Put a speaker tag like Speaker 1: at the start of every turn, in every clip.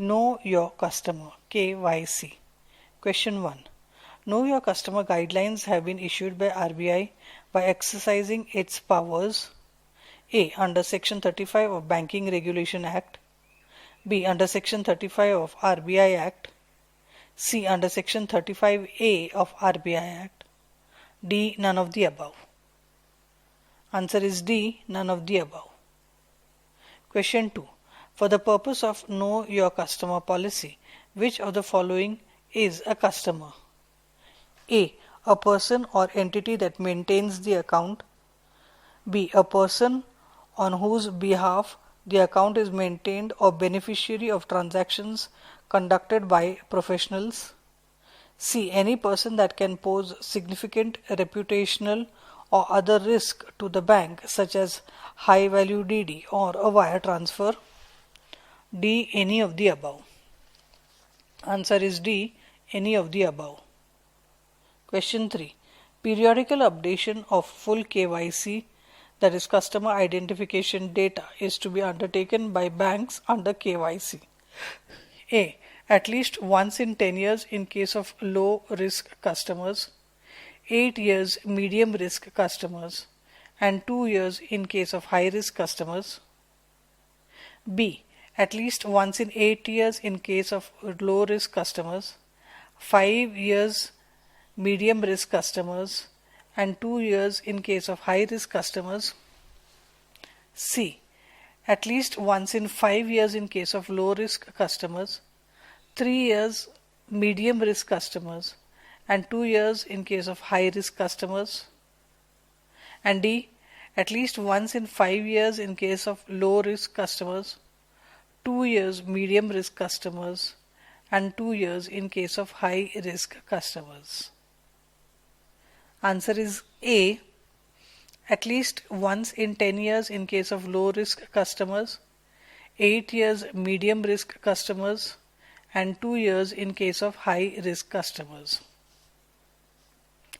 Speaker 1: Know your customer KYC. Question 1. Know your customer guidelines have been issued by RBI by exercising its powers A. Under Section 35 of Banking Regulation Act, B. Under Section 35 of RBI Act, C. Under Section 35A of RBI Act, D. None of the above. Answer is D. None of the above. Question 2. For the purpose of Know Your Customer policy, which of the following is a customer? A. A person or entity that maintains the account. B. A person on whose behalf the account is maintained or beneficiary of transactions conducted by professionals. C. Any person that can pose significant reputational or other risk to the bank, such as high value DD or a wire transfer. D. Any of the above. Answer is D. Any of the above. Question 3. Periodical updation of full KYC, that is customer identification data, is to be undertaken by banks under KYC. A. At least once in 10 years in case of low risk customers, 8 years medium risk customers, and 2 years in case of high risk customers. B. At least once in 8 years in case of low risk customers, 5 years medium risk customers, and 2 years in case of high risk customers. C. At least once in 5 years in case of low risk customers, 3 years medium risk customers, and 2 years in case of high risk customers. And D. At least once in 5 years in case of low risk customers, 2 years medium risk customers, and 2 years in case of high risk customers. Answer is A. At least once in 10 years in case of low risk customers, 8 years medium risk customers, and 2 years in case of high risk customers.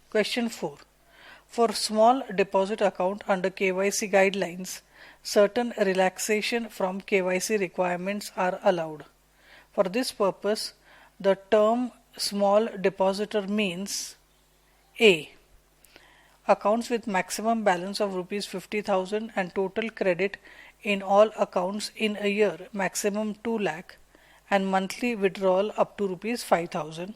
Speaker 1: Question 4. For small deposit account under KYC guidelines, certain relaxation from KYC requirements are allowed. For this purpose, the term small depositor means A. Accounts with maximum balance of rupees 50,000 and total credit in all accounts in a year maximum 2 lakh and monthly withdrawal up to rupees 5,000.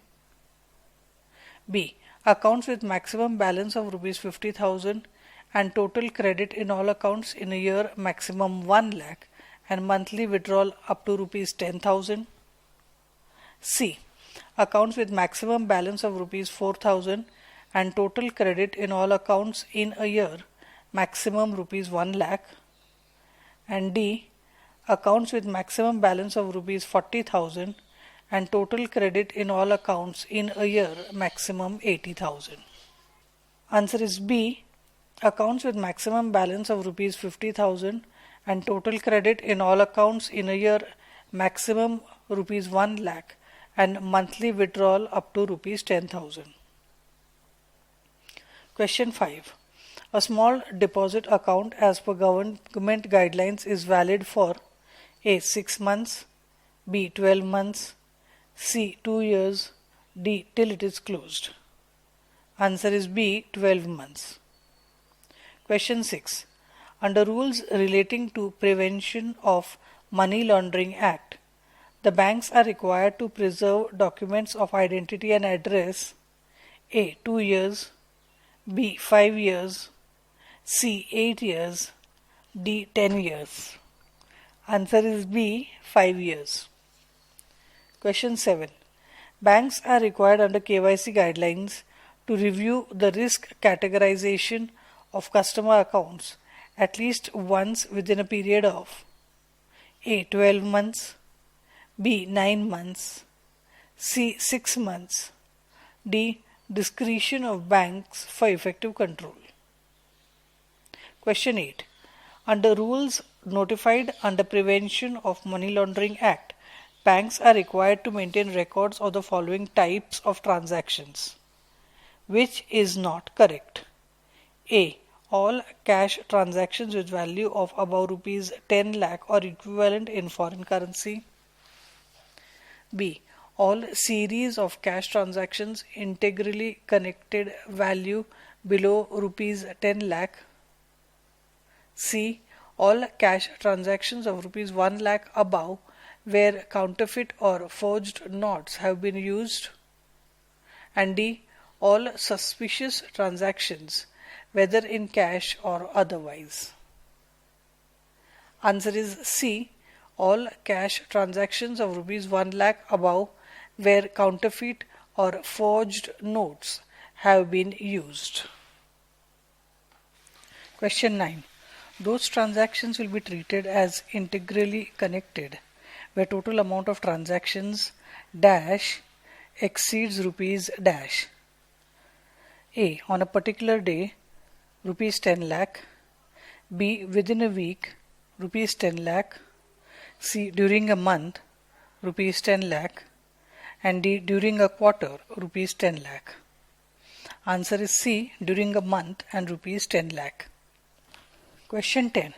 Speaker 1: B. Accounts with maximum balance of rupees 50,000 and total credit in all accounts in a year maximum 1 lakh and monthly withdrawal up to rupees 10,000. C. Accounts with maximum balance of rupees 4,000 and total credit in all accounts in a year maximum rupees 1 lakh. And D. Accounts with maximum balance of rupees 40,000 and total credit in all accounts in a year maximum 80,000. Answer is B. Accounts with maximum balance of rupees 50,000 and total credit in all accounts in a year maximum rupees 1 lakh and monthly withdrawal up to rupees 10,000. Question 5. A small deposit account as per government guidelines is valid for A. 6 months, B. 12 months, C. 2 years, D. till it is closed. Answer is B. 12 months. Question 6. Under rules relating to Prevention of Money Laundering Act, the banks are required to preserve documents of identity and address A. 2 years, B. 5 years, C. 8 years, D. 10 years. Answer is B. 5 years. Question 7. Banks are required under KYC guidelines to review the risk categorization of customer accounts at least once within a period of A. 12 months, B. 9 months, C. 6 months, D. Discretion of banks for effective control. Question 8. Under rules notified under Prevention of Money Laundering Act, banks are required to maintain records of the following types of transactions. Which is not correct? A. All cash transactions with value of above rupees 10 lakh or equivalent in foreign currency. B. All series of cash transactions integrally connected value below rupees 10 lakh. C. All cash transactions of rupees 1 lakh above where counterfeit or forged notes have been used. And D. All suspicious transactions, whether in cash or otherwise. Answer is C. All cash transactions of rupees 1 lakh above where counterfeit or forged notes have been used. Question 9. Those transactions will be treated as integrally connected where total amount of transactions dash exceeds rupees dash. A. On a particular day, rupees 10 lakh. B. Within a week, rupees 10 lakh. C. During a month, rupees 10 lakh. And D. During a quarter, rupees 10 lakh. Answer is C. During a month and rupees 10 lakh. Question 10.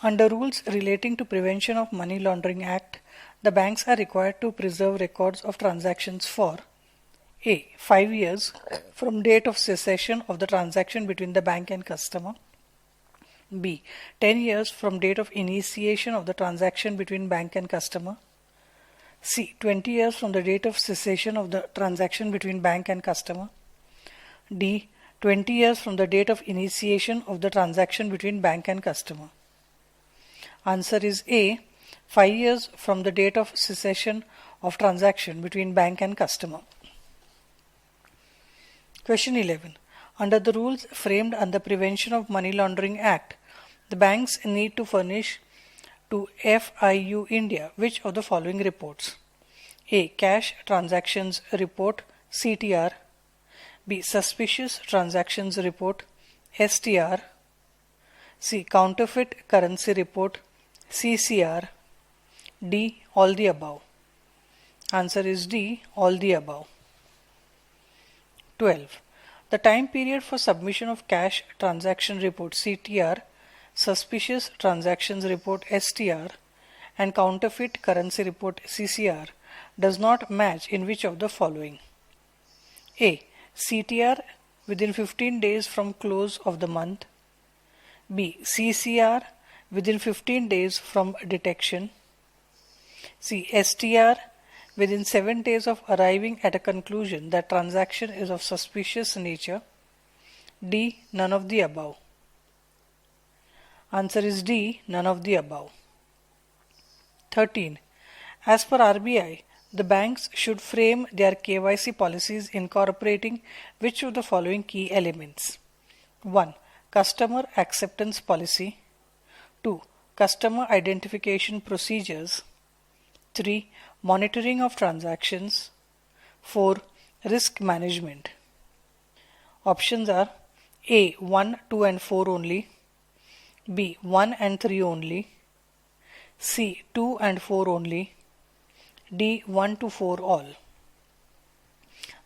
Speaker 1: Under rules relating to Prevention of Money Laundering Act, the banks are required to preserve records of transactions for A. 5 years from date of cessation of the transaction between the bank and customer. B. 10 years from date of initiation of the transaction between bank and customer. C. 20 years from the date of cessation of the transaction between bank and customer. D. 20 years from the date of initiation of the transaction between bank and customer. Answer is A. 5 years from the date of cessation of transaction between bank and customer. Question 11. Under the rules framed under Prevention of Money Laundering Act, the banks need to furnish to FIU India which of the following reports? A. Cash Transactions Report CTR. B. Suspicious Transactions Report STR. C. Counterfeit Currency Report CCR. D. All the above. Answer is D. All the above. 12. The time period for submission of Cash Transaction Report CTR, Suspicious Transactions Report STR, and Counterfeit Currency Report CCR does not match in which of the following? A. CTR within 15 days from close of the month. B. CCR within 15 days from detection. C. STR within 7 days of arriving at a conclusion that transaction is of suspicious nature. D. None of the above. Answer is D. None of the above. 13. As per RBI, the banks should frame their KYC policies incorporating which of the following key elements? 1. Customer Acceptance Policy. 2. Customer Identification Procedures. 3. Monitoring of transactions. 4. Risk Management. Options are A. 1, 2 and 4 only. B. 1 and 3 only. C. 2 and 4 only. D. 1 to 4 all.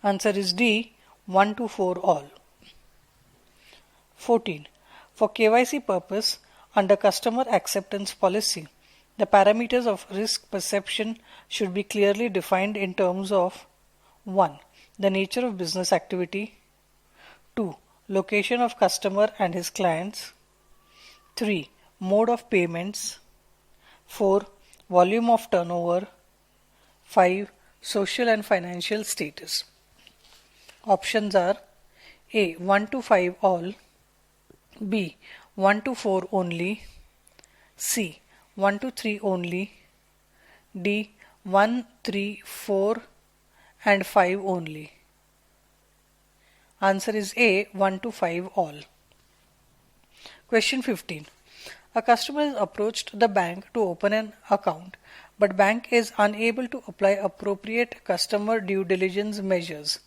Speaker 1: Answer is D. 1 to 4 all. 14. For KYC purpose, under Customer Acceptance Policy, the parameters of risk perception should be clearly defined in terms of 1. The nature of business activity. 2. Location of customer and his clients. 3. Mode of payments. 4. Volume of turnover. 5. Social and financial status. Options are A. 1 to 5 all. B. 1 to 4 only. C. 1 to 3 only. D. 1, 3, 4 and 5 only. Answer is A. 1 to 5 all. Question 15. A customer is approached the bank to open an account, but bank is unable to apply appropriate customer due diligence measures.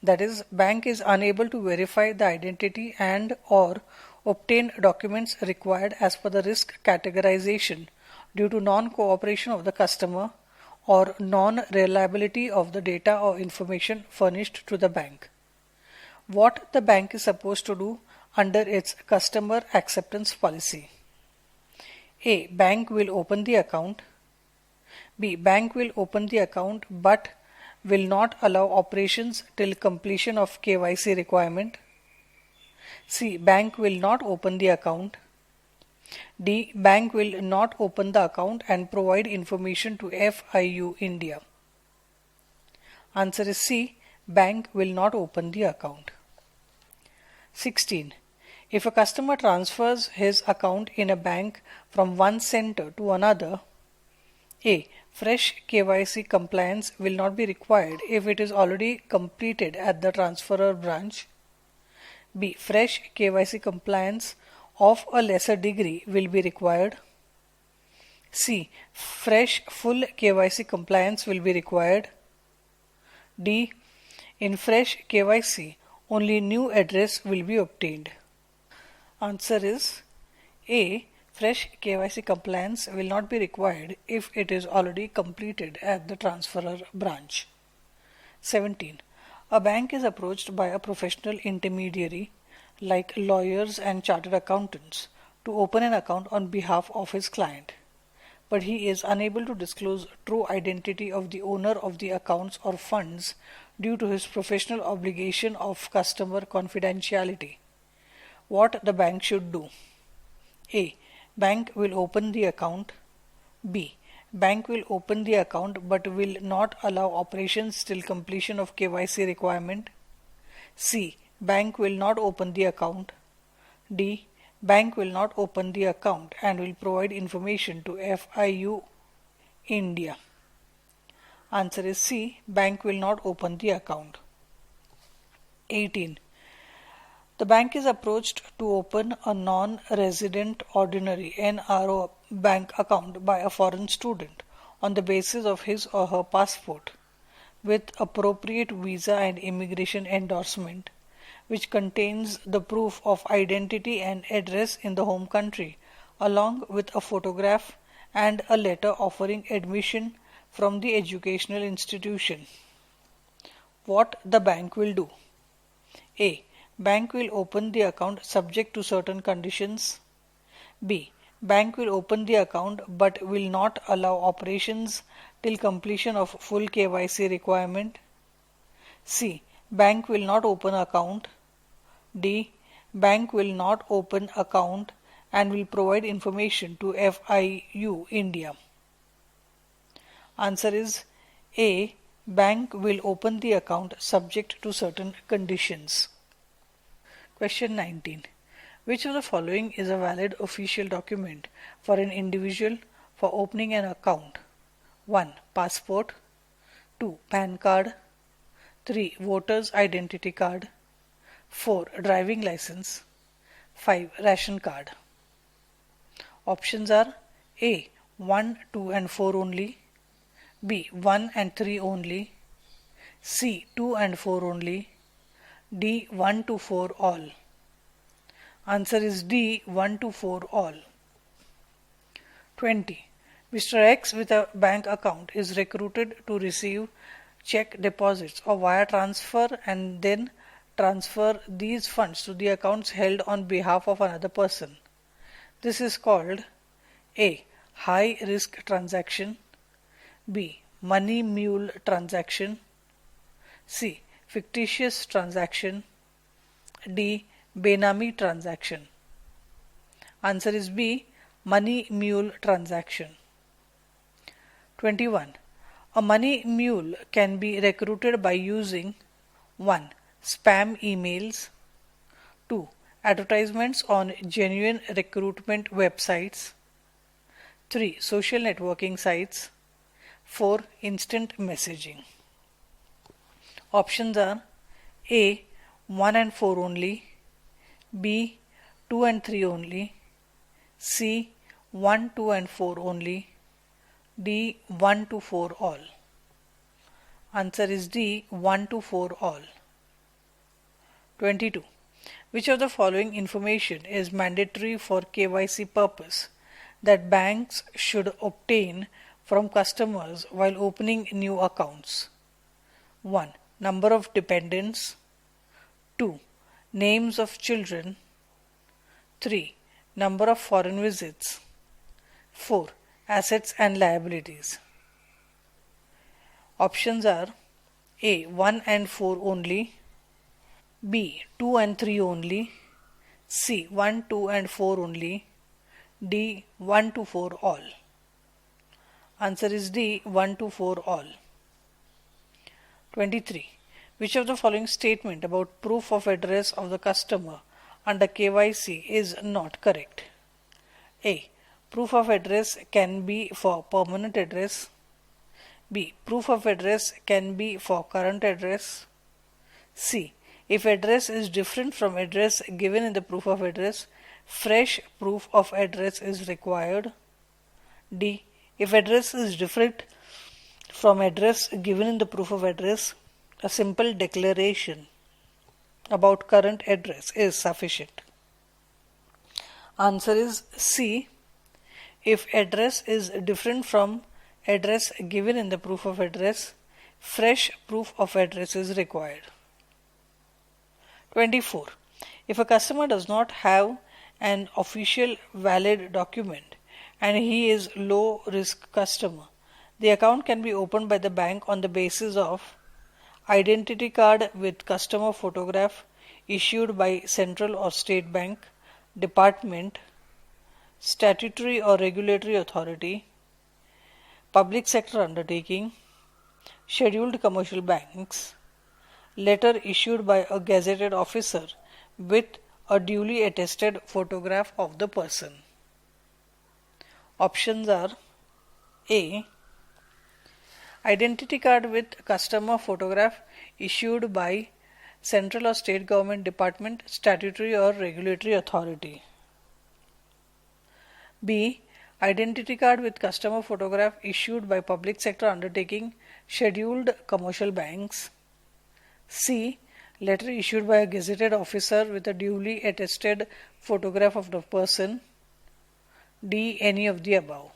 Speaker 1: That is, bank is unable to verify the identity and or obtain documents required as per the risk categorization due to non-cooperation of the customer or non-reliability of the data or information furnished to the bank. What the bank is supposed to do under its customer acceptance policy? A. Bank will open the account. B. Bank will open the account but will not allow operations till completion of KYC requirement. C. Bank will not open the account. D. Bank will not open the account and provide information to FIU India. Answer is C. Bank will not open the account. 16. If a customer transfers his account in a bank from one center to another, A. Fresh KYC compliance will not be required if it is already completed at the transferor branch. B. Fresh KYC compliance of a lesser degree will be required. C. Fresh full KYC compliance will be required. D. In fresh KYC, only new address will be obtained. Answer is A. Fresh KYC compliance will not be required if it is already completed at the transferor branch. 17. A bank is approached by a professional intermediary like lawyers and chartered accountants to open an account on behalf of his client, but he is unable to disclose true identity of the owner of the accounts or funds due to his professional obligation of customer confidentiality. What the bank should do? A. Bank will open the account. B. Bank will open the account but will not allow operations till completion of KYC requirement. C. Bank will not open the account. D. Bank will not open the account and will provide information to FIU India. Answer is C. Bank will not open the account. 18. The bank is approached to open a non-resident ordinary NRO bank account by a foreign student on the basis of his or her passport with appropriate visa and immigration endorsement, which contains the proof of identity and address in the home country, along with a photograph and a letter offering admission from the educational institution. What the bank will do? A. Bank will open the account subject to certain conditions. B. Bank will open the account but will not allow operations till completion of full KYC requirement. C. Bank will not open account. D. Bank will not open account and will provide information to FIU India. Answer is A. Bank will open the account subject to certain conditions. Question 19. Which of the following is a valid official document for an individual for opening an account? 1. Passport. 2. PAN card. 3. Voter's identity card. 4. Driving license. 5. Ration card. Options are A. 1, 2 and 4 only. B. 1 and 3 only. C. 2 and 4 only. D. 1 to 4 all. Answer is D. 1 to 4 all. 20. Mr. X with a bank account is recruited to receive check deposits or wire transfer and then transfer these funds to the accounts held on behalf of another person. This is called A. High risk transaction. B. Money mule transaction. C. Fictitious transaction. D. Benami transaction. Answer is B. Money mule transaction. 21. A money mule can be recruited by using 1. Spam emails. 2. Advertisements on genuine recruitment websites. 3. Social networking sites. 4. Instant messaging. Options are A. 1 and 4 only. B. 2 and 3 only. C. 1, 2 and 4 only. D. 1 to 4 all. Answer is D. 1 to 4 all. 22. Which of the following information is mandatory for KYC purpose that banks should obtain from customers while opening new accounts? 1. Number of dependents. 2. Names of children. 3. Number of foreign visits. 4. Assets and liabilities. Options are A. 1 and 4 only, B. 2 and 3 only, C. 1, 2 and 4 only, D. 1 to 4 all. Answer is D. 1 to 4 all. 23. Which of the following statement about proof of address of the customer under KYC is not correct? A. Proof of address can be for permanent address. B. Proof of address can be for current address. C. If address is different from address given in the proof of address, fresh proof of address is required. D. If address is different from address given in the proof of address, a simple declaration about current address is sufficient. Answer is C. If address is different from address given in the proof of address, fresh proof of address is required. 24. If a customer does not have an official valid document and he is low risk customer, the account can be opened by the bank on the basis of identity card with customer photograph issued by central or state bank, department, statutory or regulatory authority, public sector undertaking, scheduled commercial banks, letter issued by a gazetted officer with a duly attested photograph of the person. Options are A. Identity card with customer photograph issued by central or state government department, statutory or regulatory authority. B. Identity card with customer photograph issued by public sector undertaking, scheduled commercial banks. C. Letter issued by a gazetted officer with a duly attested photograph of the person. D. Any of the above.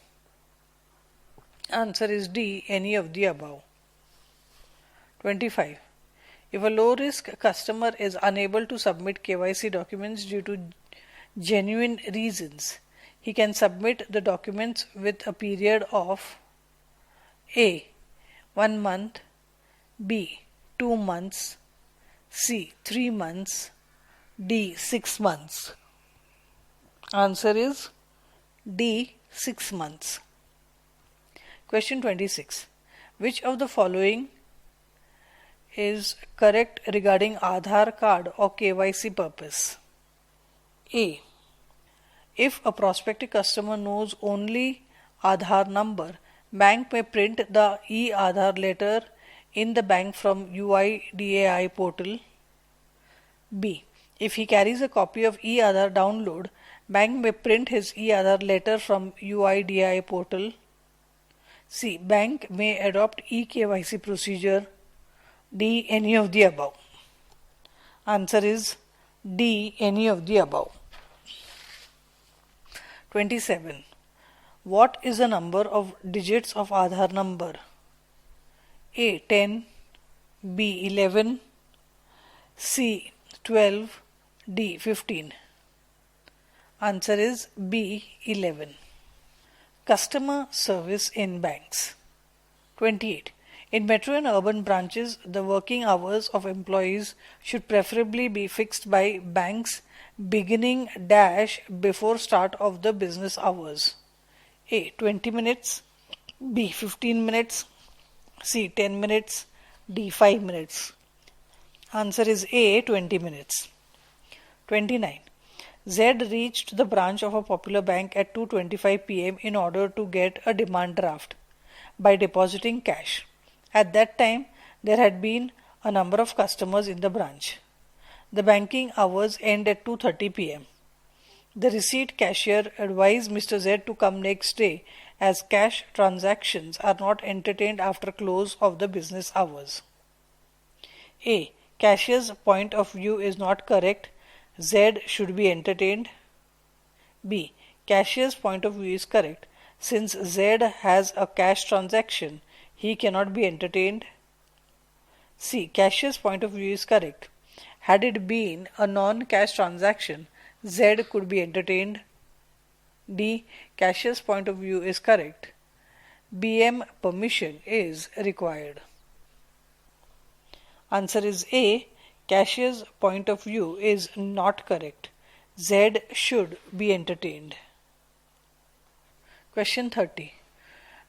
Speaker 1: Answer is D. Any of the above. 25. If a low risk customer is unable to submit KYC documents due to genuine reasons, he can submit the documents with a period of A. 1 month, B. 2 months, C. 3 months, D. 6 months. Answer is D. 6 months. Question 26. Which of the following is correct regarding Aadhaar card or KYC purpose? A. If a prospective customer knows only Aadhaar number, bank may print the e-Aadhaar letter in the bank from UIDAI portal. B. If he carries a copy of e-Aadhaar download, bank may print his e-Aadhaar letter from UIDAI portal. C. Bank may adopt e-KYC procedure. D. Any of the above. Answer is D. Any of the above. 27. What is the number of digits of Aadhaar number? A. 10, B. 11, C. 12, D. 15. Answer is B. 11. Customer service in banks. 28. In metro and urban branches, the working hours of employees should preferably be fixed by banks beginning dash before start of the business hours. A. 20 minutes, B. 15 minutes, C. 10 minutes, D. 5 minutes. Answer is A. 20 minutes. 29. Z reached the branch of a popular bank at 2:25 p.m. in order to get a demand draft by depositing cash. At that time, there had been a number of customers in the branch. The banking hours end at 2:30 p.m. The receipt cashier advised Mr. Z to come next day as cash transactions are not entertained after close of the business hours. A. Cashier's point of view is not correct. Z should be entertained. B. Cashier's point of view is correct. Since Z has a cash transaction, he cannot be entertained. C. Cashier's point of view is correct. Had it been a non-cash transaction, Z could be entertained. D. Cashier's point of view is correct. BM permission is required. Answer is A. Cashier's point of view is not correct. Z should be entertained. Question 30.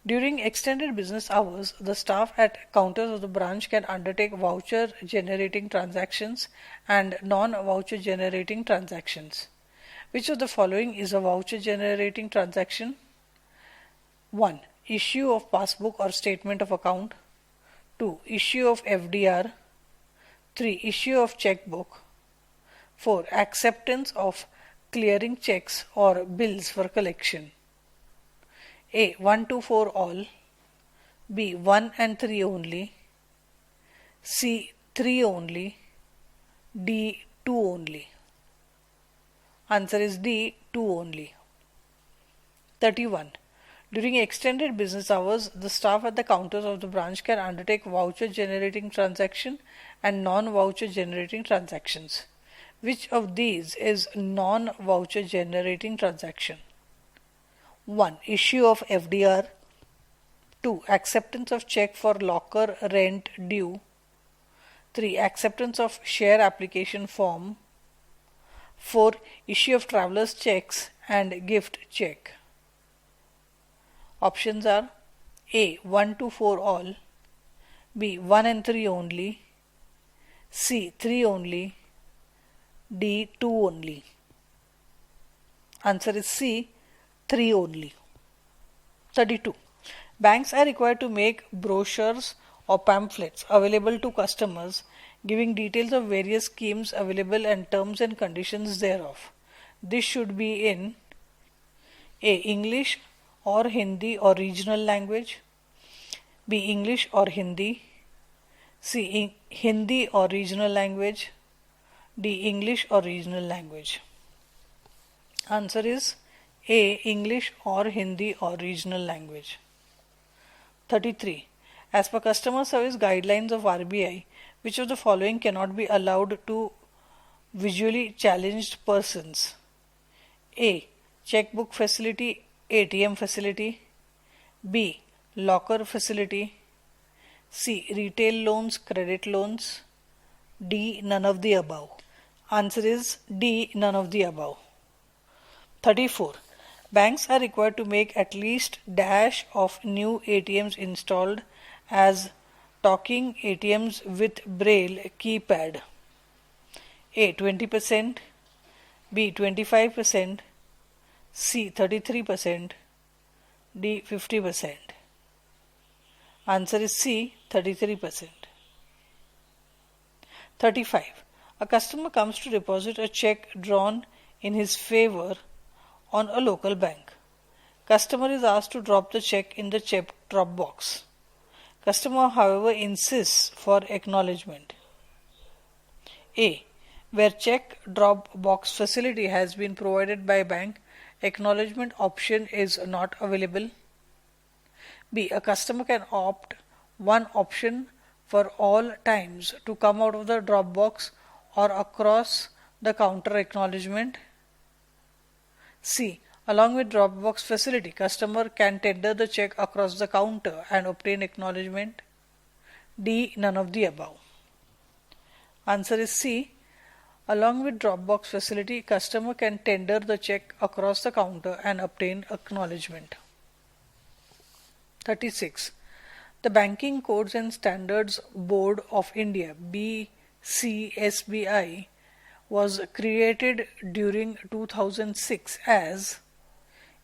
Speaker 1: During extended business hours, the staff at counters of the branch can undertake voucher generating transactions and non-voucher generating transactions. Which of the following is a voucher generating transaction? 1. Issue of passbook or statement of account. 2. Issue of FDR. 3. Issue of checkbook. 4. Acceptance of clearing checks or bills for collection. A. 1, 2, 4 all. B. 1 and 3 only. C. 3 only. D. 2 only. Answer is D. 2 only. 31. During extended business hours, the staff at the counters of the branch can undertake voucher generating transaction and non-voucher generating transactions. Which of these is non-voucher generating transaction? 1. Issue of FDR. 2. Acceptance of check for locker rent due. 3. Acceptance of share application form. 4. Issue of traveler's checks and gift check. Options are A. 1, 2, 4 all. B. 1 and 3 only. C. 3 only. D. 2 only. Answer is C. 3 only. 32. Banks are required to make brochures or pamphlets available to customers giving details of various schemes available and terms and conditions thereof. This should be in A. English or Hindi or regional language. B. English or Hindi. C. Hindi or regional language. D. English or regional language. Answer is A. English or Hindi or regional language. 33. As per customer service guidelines of RBI, which of the following cannot be allowed to visually challenged persons? A. Checkbook facility, ATM facility. B. Locker facility. C. Retail loans, credit loans. D. None of the above. Answer is D. None of the above. 34. Banks are required to make at least dash of new ATMs installed as talking ATMs with braille keypad. A. 20%. B. 25%. C. 33%. D. 50%. Answer is C. 33%. 35. A customer comes to deposit a check drawn in his favor on a local bank. Customer is asked to drop the check in the check drop box. Customer, however, insists for acknowledgement. A. Where check drop box facility has been provided by bank, acknowledgement option is not available. B. A customer can opt one option for all times to come out of the drop box or across the counter acknowledgement. C. Along with drop box facility, customer can tender the check across the counter and obtain acknowledgement. D. None of the above. Answer is C. Along with drop box facility, customer can tender the check across the counter and obtain acknowledgement. 36. The Banking Codes and Standards Board of India (BCSBI) was created during 2006 as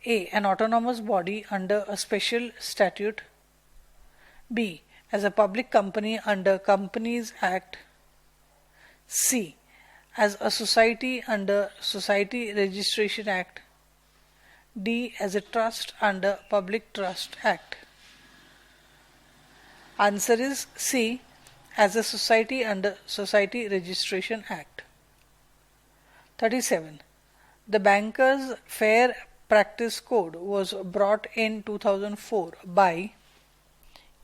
Speaker 1: A. An autonomous body under a special statute. B. As a public company under Companies Act. C. As a society under Society Registration Act. D. As a trust under Public Trust Act. Answer is C. As a society under Society Registration Act. 37. The Bankers' Fair Practice Code was brought in 2004 by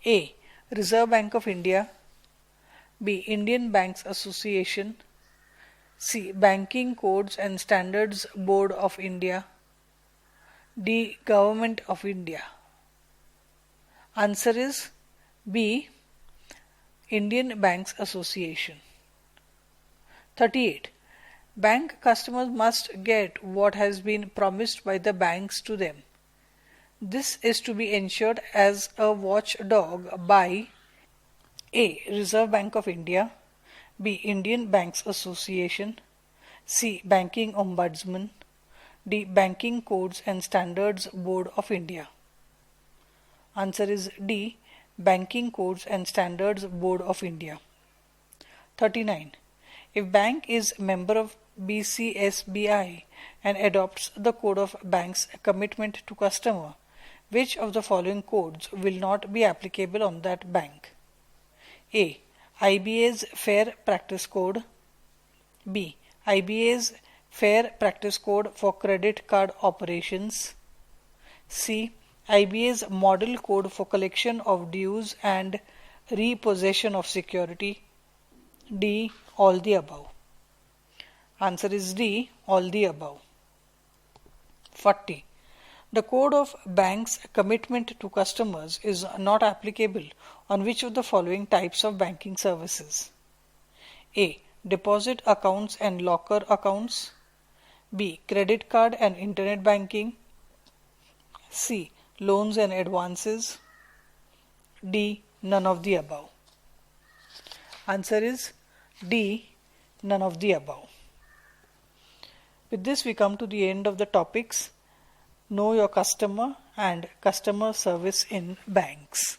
Speaker 1: A. Reserve Bank of India. B. Indian Banks Association. C. Banking Codes and Standards Board of India. D. Government of India. Answer is B. Indian Banks Association. 38. Bank customers must get what has been promised by the banks to them. This is to be ensured as a watchdog by A. Reserve Bank of India, B. Indian Banks Association, C. Banking Ombudsman, D. Banking Codes and Standards Board of India. Answer is D. Banking Codes and Standards Board of India. 39. If bank is member of BCSBI and adopts the Code of Bank's commitment to customer, which of the following codes will not be applicable on that bank? A. IBA's Fair Practice Code, B. IBA's Fair Practice Code for Credit Card Operations, C. IBA's Model Code for Collection of Dues and Repossession of Security, D. All the above. Answer is D. All the above. 40. The Code of Bank's commitment to customers is not applicable on which of the following types of banking services? A. Deposit accounts and locker accounts, B. Credit card and internet banking, C. Loans and advances, D. None of the above. Answer is D. None of the above. With this we come to the end of the topics Know Your Customer and Customer Service in Banks.